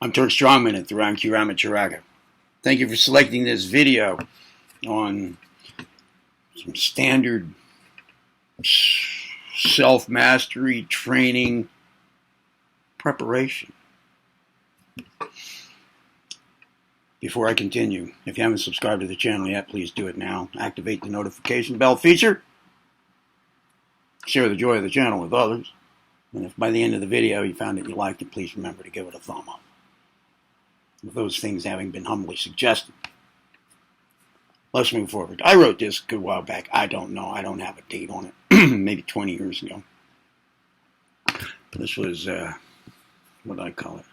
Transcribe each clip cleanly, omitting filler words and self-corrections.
I'm Turk Strongman at Thuram Ramacharaka. Thank you for selecting this video on some standard self-mastery training preparation. Before I continue, if you haven't subscribed to the channel yet, please do it now. Activate the notification bell feature. Share the joy of the channel with others. And if by the end of the video you found that you liked it, please remember to give it a thumb up. With those things having been humbly suggested, let's move forward. I wrote this a good while back. I don't know. I don't have a date on it. Maybe 20 years ago. This was, what do I call it?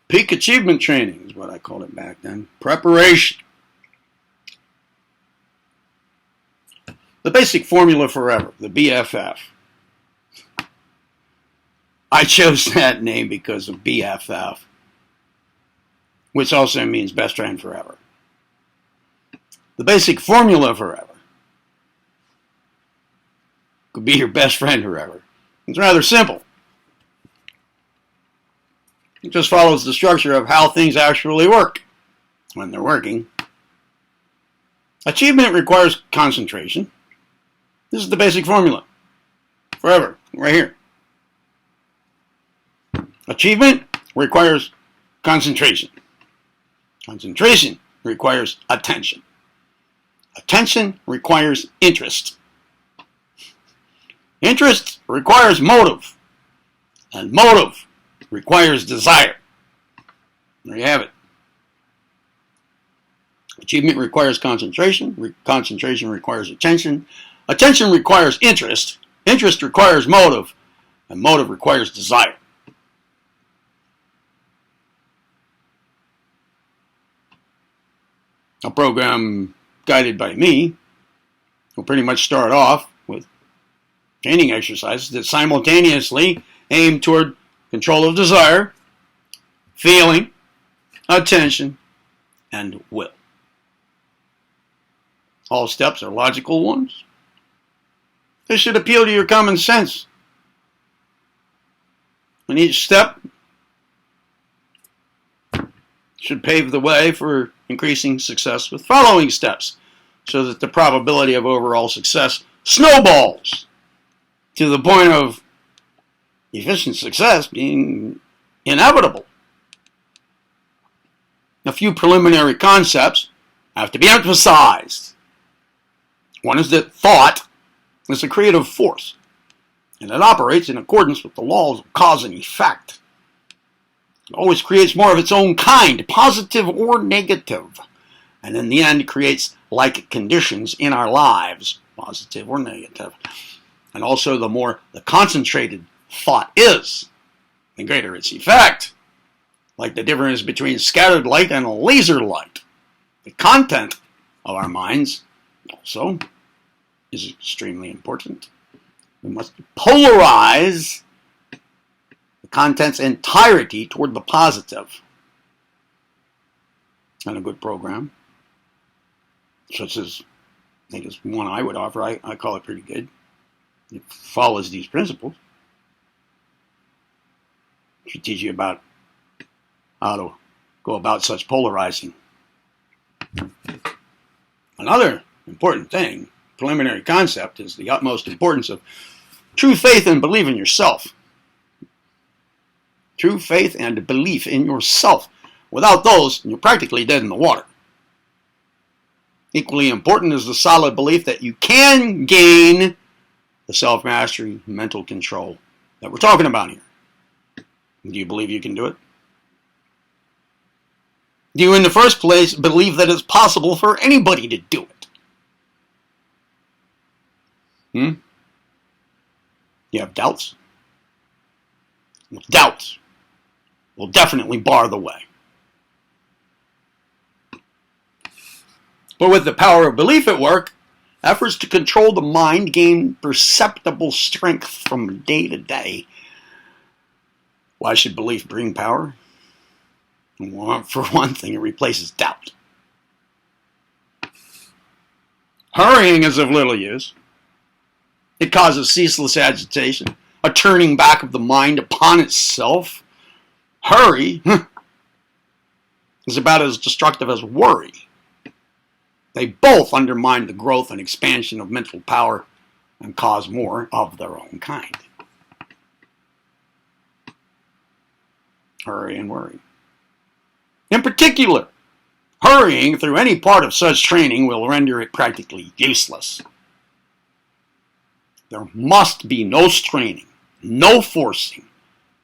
Peak achievement training is what I called it back then. Preparation. The basic formula forever, the BFF. I chose that name because of BFF, which also means best friend forever. The basic formula forever could be your best friend forever. It's rather simple. It just follows the structure of how things actually work when they're working. Achievement requires concentration. This is the basic formula. Forever. Right here. Achievement requires concentration. Concentration requires attention. Attention requires interest. Interest requires motive. And motive requires desire. There you have it. Achievement requires concentration. Concentration requires attention. Attention requires interest. Interest requires motive. And motive requires desire. A program guided by me will pretty much start off with training exercises that simultaneously aim toward control of desire, feeling, attention, and will. All steps are logical ones. They should appeal to your common sense. And each step should pave the way for increasing success with following steps, so that the probability of overall success snowballs to the point of efficient success being inevitable. A few preliminary concepts have to be emphasized. One is that thought is a creative force, and it operates in accordance with the laws of cause and effect. It always creates more of its own kind, positive or negative, and in the end creates like conditions in our lives, positive or negative. And also, the more the concentrated thought is, the greater its effect. Like the difference between scattered light and a laser light. The content of our minds also is extremely important. We must polarize the content's entirety toward the positive. And a good program, such as, I think is one I would offer, I call it pretty good. It follows these principles. It should teach you about how to go about such polarizing. Another important thing, preliminary concept, is the utmost importance of true faith and belief in yourself. True faith and belief in yourself. Without those, you're practically dead in the water. Equally important is the solid belief that you can gain the self-mastery, mental control that we're talking about here. Do you believe you can do it? Do you, in the first place, believe that it's possible for anybody to do it? You have doubts? Well, doubts will definitely bar the way. But with the power of belief at work, efforts to control the mind gain perceptible strength from day to day. Why should belief bring power? Well, for one thing, it replaces doubt. Hurrying is of little use. It causes ceaseless agitation, a turning back of the mind upon itself. Hurry is about as destructive as worry. They both undermine the growth and expansion of mental power and cause more of their own kind. Hurry and worry. In particular, hurrying through any part of such training will render it practically useless. There must be no straining, no forcing,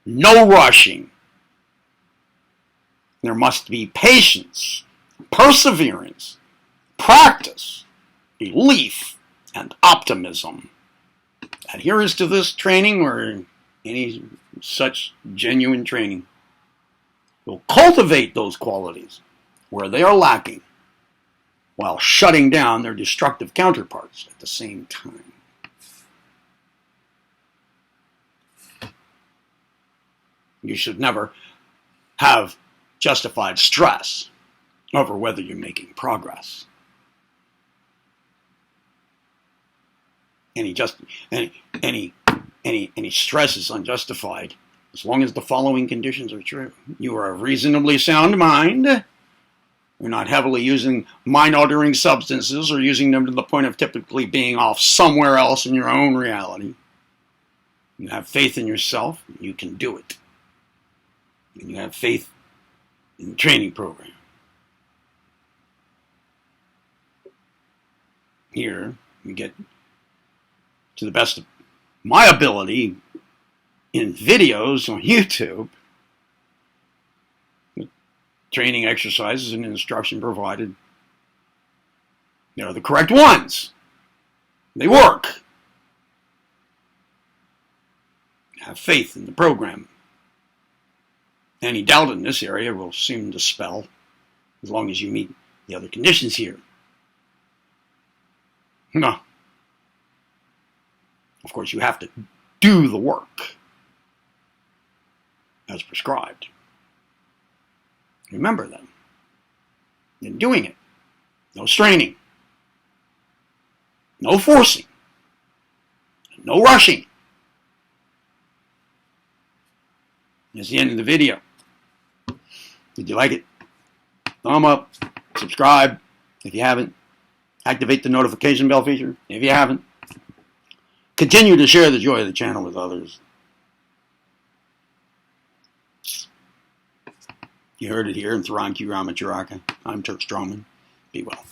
no rushing. There must be patience, perseverance, practice, belief, and optimism. Adherence to this training or any such genuine training will cultivate those qualities where they are lacking while shutting down their destructive counterparts at the same time. You should never have justified stress over whether you're making progress. Any stress is unjustified as long as the following conditions are true. You are of reasonably sound mind. You're not heavily using mind-altering substances or using them to the point of typically being off somewhere else in your own reality. You have faith in yourself. You can do it. And you have faith in the training program. Here, we get to the best of my ability in videos on YouTube, with training exercises and instruction provided. They're the correct ones. They work. Have faith in the program. Any doubt in this area will seem to dispel as long as you meet the other conditions here. No. Of course, you have to do the work as prescribed. Remember them. In doing it, no straining, no forcing, no rushing. That's the end of the video. Did you like it? Thumb up, subscribe if you haven't. Activate the notification bell feature if you haven't. Continue to share the joy of the channel with others. You heard it here in Tharan Q Ramacharaka. I'm Turk Stroman. Be well.